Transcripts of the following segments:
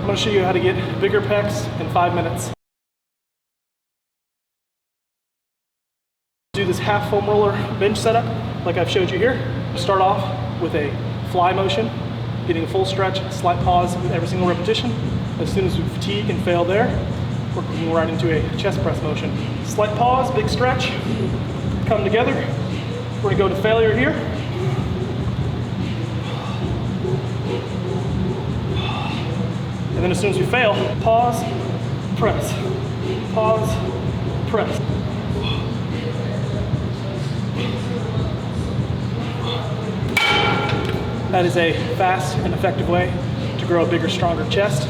I'm gonna show you how to get bigger pecs in 5 minutes. Do this half foam roller bench setup like I've showed you here. Start off with a fly motion, getting a full stretch, slight pause with every single repetition. As soon as we fatigue and fail there, we're moving right into a chest press motion. Slight pause, big stretch, come together. We're gonna go to failure here. And then as soon as we fail, pause, press, pause, press. That is a fast and effective way to grow a bigger, stronger chest.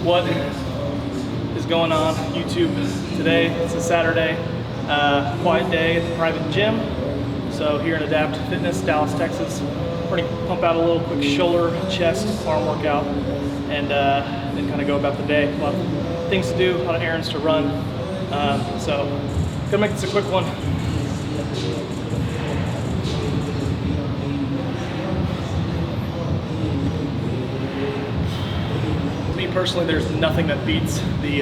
What is going on YouTube today? It's a Saturday, quiet day at the private gym. So here in Adapt Fitness, Dallas, Texas, we're gonna pump out a little quick shoulder, chest, arm workout, and then kind of go about the day. A lot of things to do, a lot of errands to run. So gonna make this a quick one. Personally, there's nothing that beats the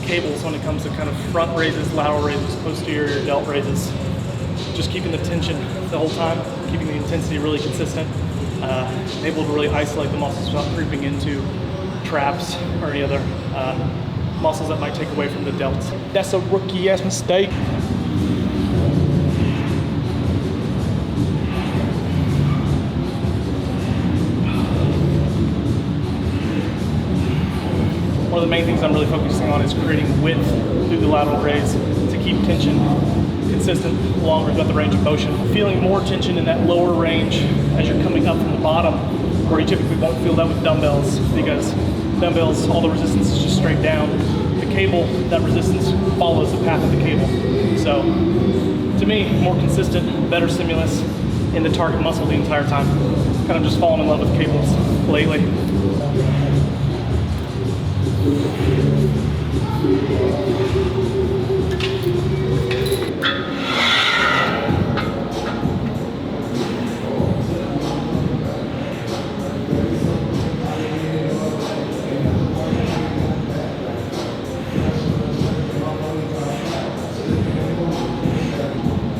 cables when it comes to kind of front raises, lateral raises, posterior delt raises. Just keeping the tension the whole time, keeping the intensity really consistent, able to really isolate the muscles without creeping into traps or any other muscles that might take away from the delts. That's a rookie-ass mistake. One of the main things I'm really focusing on is creating width through the lateral raise to keep tension consistent longer throughout the range of motion. Feeling more tension in that lower range as you're coming up from the bottom, where you typically won't feel that with dumbbells, because dumbbells, all the resistance is just straight down. The cable, that resistance follows the path of the cable. So to me, more consistent, better stimulus in the target muscle the entire time. Kind of just fallen in love with cables lately.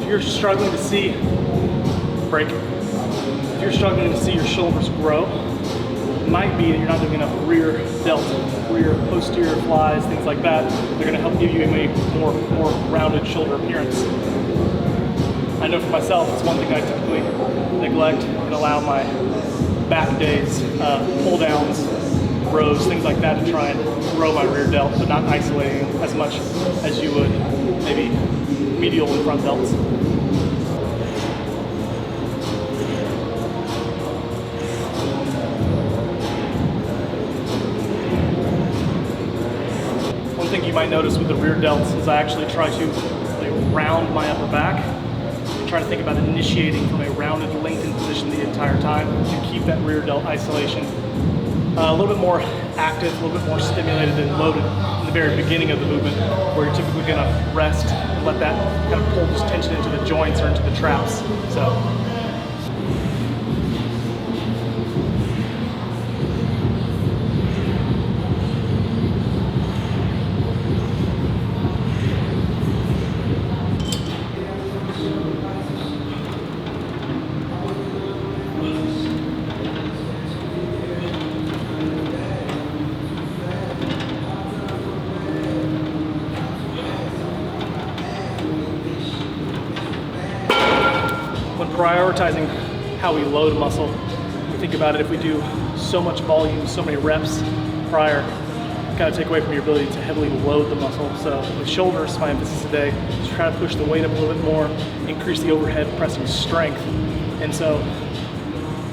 If you're struggling to see, break. If you're struggling to see your shoulders grow, it might be that you're not doing enough rear delt, rear posterior flies, things like that. They're going to help give you a more rounded shoulder appearance. I know for myself, it's one thing I typically neglect and allow my back days, pull downs, rows, things like that to try and grow my rear delt, but not isolating as much as you would maybe medial and front delts. One thing you might notice with the rear delts is I actually try to round my upper back. Try to think about initiating from a rounded, lengthened position the entire time to keep that rear delt isolation a little bit more active, a little bit more stimulated and loaded in the very beginning of the movement, where you're typically going to rest and let that kind of pull this tension into the joints or into the traps. So. When prioritizing how we load a muscle, we think about it, if we do so much volume, so many reps prior, kind of take away from your ability to heavily load the muscle. So with shoulders, my emphasis today is to try to push the weight up a little bit more, increase the overhead pressing strength. And so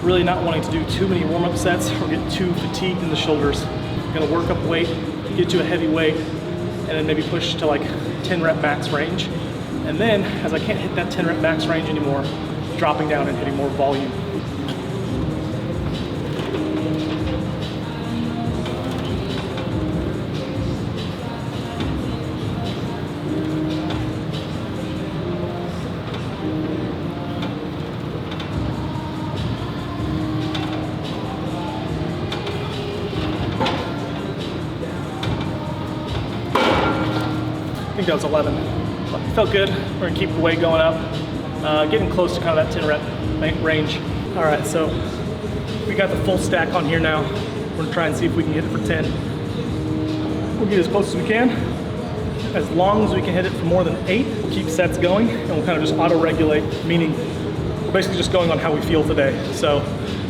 really not wanting to do too many warm-up sets or get too fatigued in the shoulders. Gonna work up weight, get to a heavy weight, and then maybe push to like 10 rep max range. And then, as I can't hit that 10 rep max range anymore, dropping down and hitting more volume. I think that was 11. Felt good. We're gonna keep the weight going up. Getting close to kind of that 10 rep range. All right, so we got the full stack on here now. We're gonna try and see if we can hit it for 10. We'll get as close as we can. As long as we can hit it for more than 8, we'll keep sets going and we'll kind of just auto-regulate, meaning we're basically just going on how we feel today. So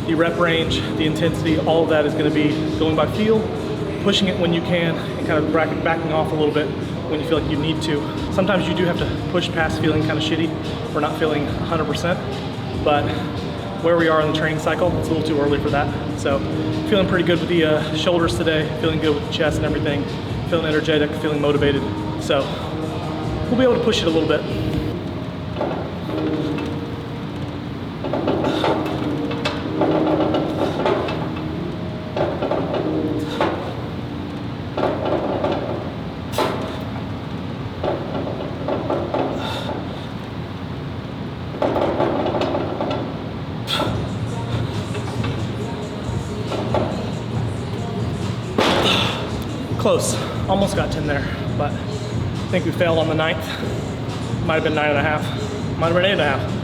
the rep range, the intensity, all of that is gonna be going by feel, pushing it when you can, and kind of backing off a little bit when you feel like you need to. Sometimes you do have to push past feeling kind of shitty. We're not feeling 100%, but where we are in the training cycle, it's a little too early for that. So feeling pretty good with the shoulders today, feeling good with the chest and everything, feeling energetic, feeling motivated. So we'll be able to push it a little bit. Close, almost got 10 there, but I think we failed on the 9th. Might have been 9.5, might have been 8.5.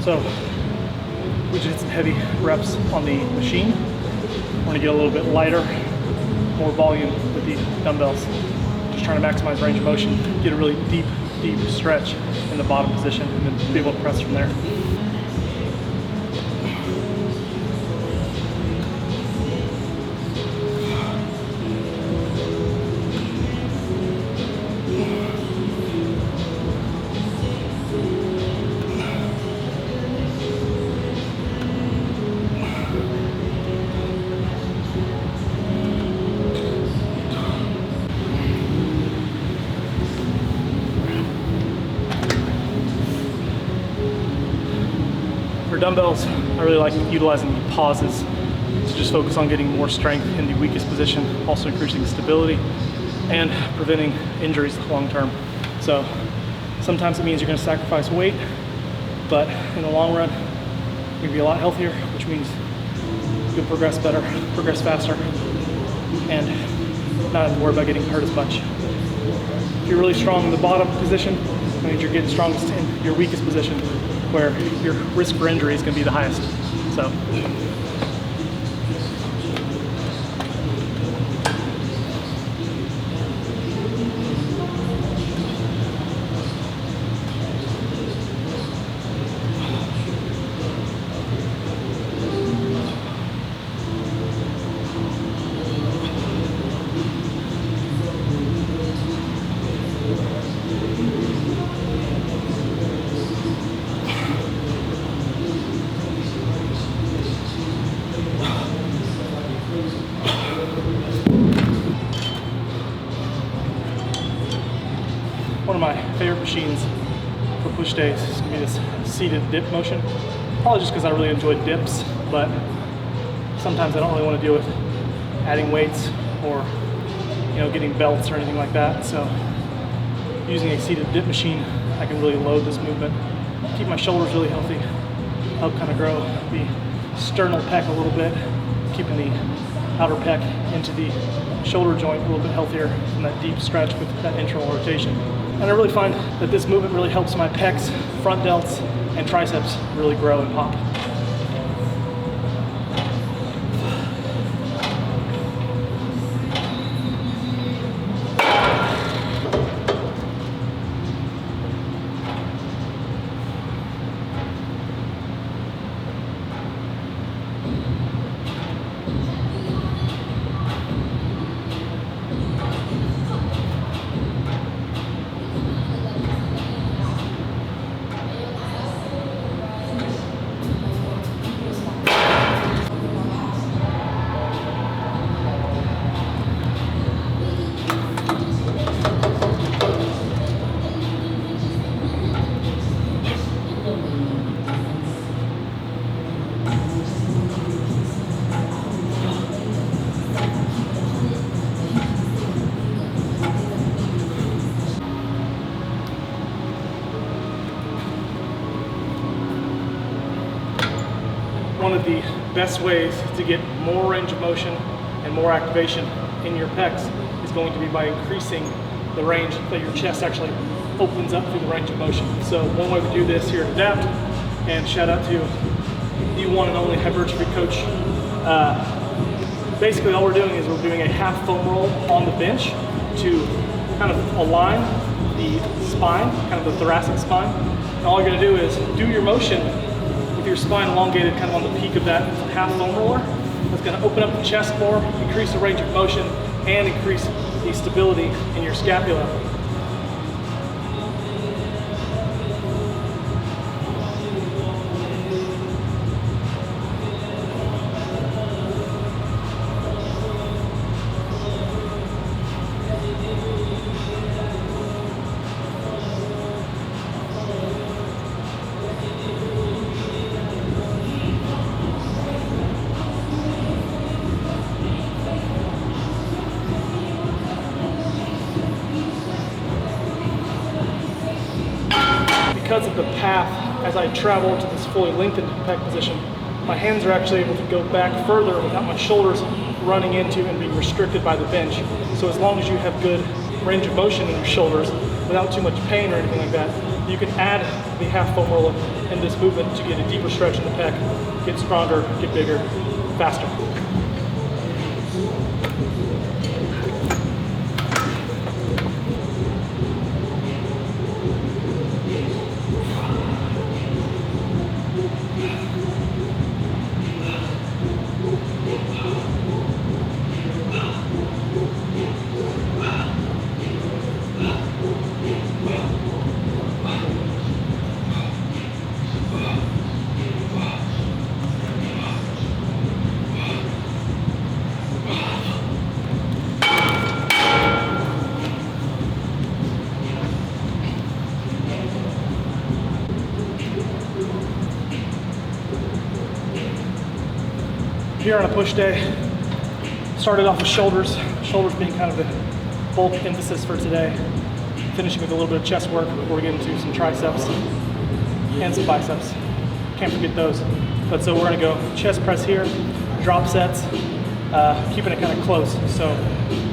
So we just did some heavy reps on the machine. We're gonna get a little bit lighter, more volume with the dumbbells. Just trying to maximize range of motion, get a really deep stretch in the bottom position, and then be able to press from there. For dumbbells, I really like utilizing the pauses to just focus on getting more strength in the weakest position, also increasing stability and preventing injuries long term. So sometimes it means you're going to sacrifice weight, but in the long run, you're going to be a lot healthier, which means you'll progress better, progress faster, and not have to worry about getting hurt as much. If you're really strong in the bottom position, that means you're getting strongest in your weakest position, where your risk for injury is going to be the highest. So. One of my favorite machines for push days is going to be this seated dip motion. Probably just because I really enjoy dips, but sometimes I don't really want to deal with adding weights or getting belts or anything like that. So using a seated dip machine, I can really load this movement, keep my shoulders really healthy, help kind of grow the sternal pec a little bit, keeping the outer pec into the shoulder joint a little bit healthier from that deep stretch with that internal rotation. And I really find that this movement really helps my pecs, front delts, and triceps really grow and pop. One of the best ways to get more range of motion and more activation in your pecs is going to be by increasing the range that your chest actually opens up through the range of motion. So one way we do this here at Adapt, and shout out to the one and only hypertrophy coach. Basically all we're doing is we're doing a half foam roll on the bench to kind of align the spine, kind of the thoracic spine. And all you're gonna do is do your motion with your spine elongated kind of on the peak of that half foam roller. That's gonna open up the chest more, increase the range of motion, and increase the stability in your scapula. Because of the path, as I travel to this fully lengthened pec position, my hands are actually able to go back further without my shoulders running into and being restricted by the bench. So as long as you have good range of motion in your shoulders without too much pain or anything like that, you can add the half foam roller in this movement to get a deeper stretch in the pec, get stronger, get bigger, faster. Here on a push day, started off with shoulders being kind of the bulk emphasis for today, finishing with a little bit of chest work before we get into some triceps and some biceps. Can't forget those. But so we're gonna go chest press here, drop sets, keeping it kind of close. So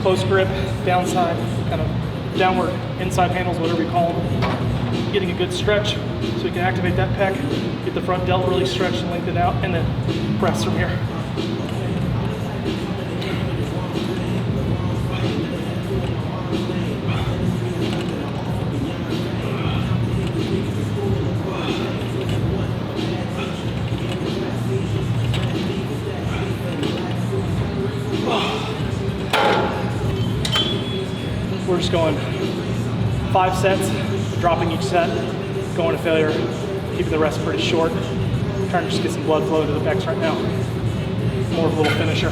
close grip, downside, kind of downward inside handles, whatever you call them. Getting a good stretch so we can activate that pec, get the front delt really stretched and lengthened out, and then press from here. We're just going 5 sets, dropping each set, going to failure, keeping the rest pretty short. Trying to just get some blood flow to the pecs right now. More of a little finisher.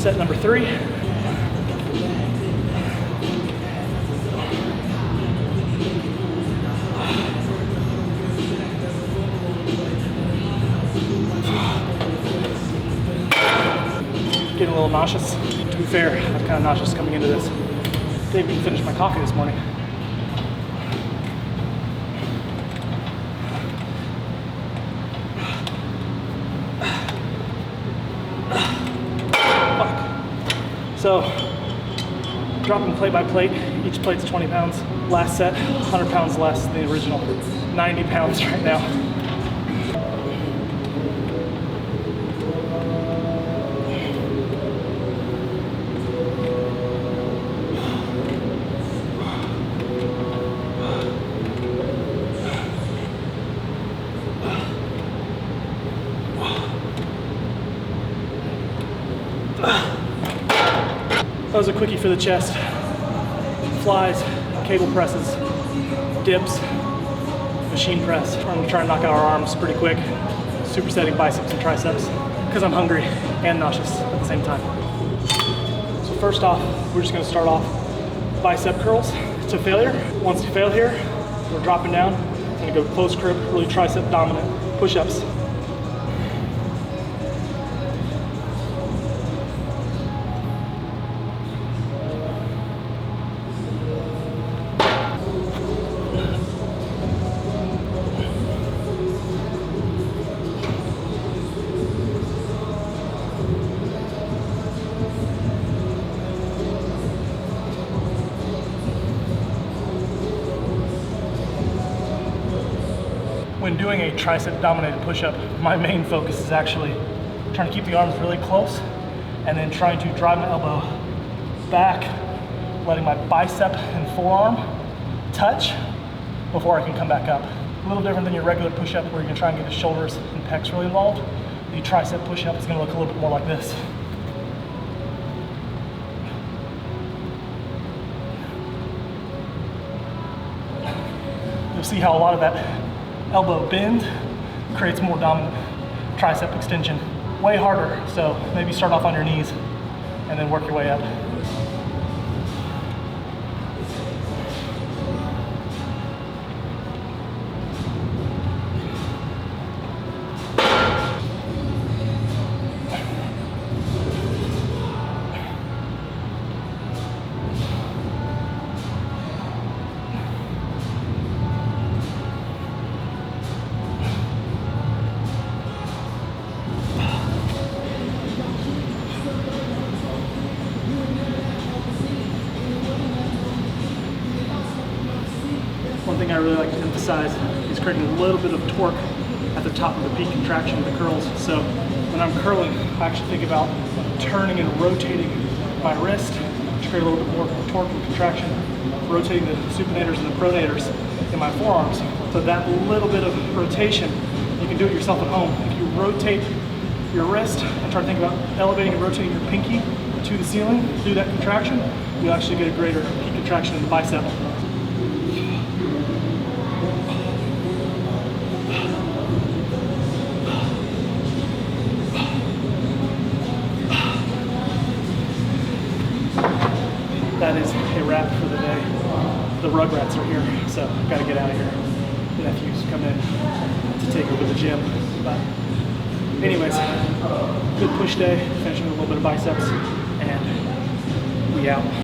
Set number 3. Getting a little nauseous. be fair, I'm kind of nauseous coming into this. Didn't even finish my coffee this morning. So, dropping plate by plate, each plate's 20 pounds. Last set, 100 pounds less than the original. 90 pounds right now. That was a quickie for the chest. Flies, cable presses, dips, machine press. I'm gonna try and knock out our arms pretty quick. Supersetting biceps and triceps because I'm hungry and nauseous at the same time. So first off, we're just gonna start off bicep curls to failure. Once you fail here, we're dropping down. I'm gonna go close grip, really tricep dominant push-ups. When doing a tricep dominated push-up, my main focus is actually trying to keep the arms really close and then trying to drive my elbow back, letting my bicep and forearm touch before I can come back up. A little different than your regular push-up where you can try and get the shoulders and pecs really involved. The tricep push-up is gonna look a little bit more like this. You'll see how a lot of that elbow bend creates more dominant tricep extension. Way harder, so maybe start off on your knees and then work your way up. One thing I really like to emphasize is creating a little bit of torque at the top of the peak contraction of the curls. So when I'm curling, I actually think about turning and rotating my wrist to create a little bit more torque and contraction, rotating the supinators and the pronators in my forearms. So that little bit of rotation, you can do it yourself at home. If you rotate your wrist and try to think about elevating and rotating your pinky to the ceiling through that contraction, you'll actually get a greater peak contraction in the bicep. That is a wrap for the day. The Rugrats are here, so I've got to get out of here. The nephew's come in to take over the gym. But anyways, good push day, finishing with a little bit of biceps, and we out.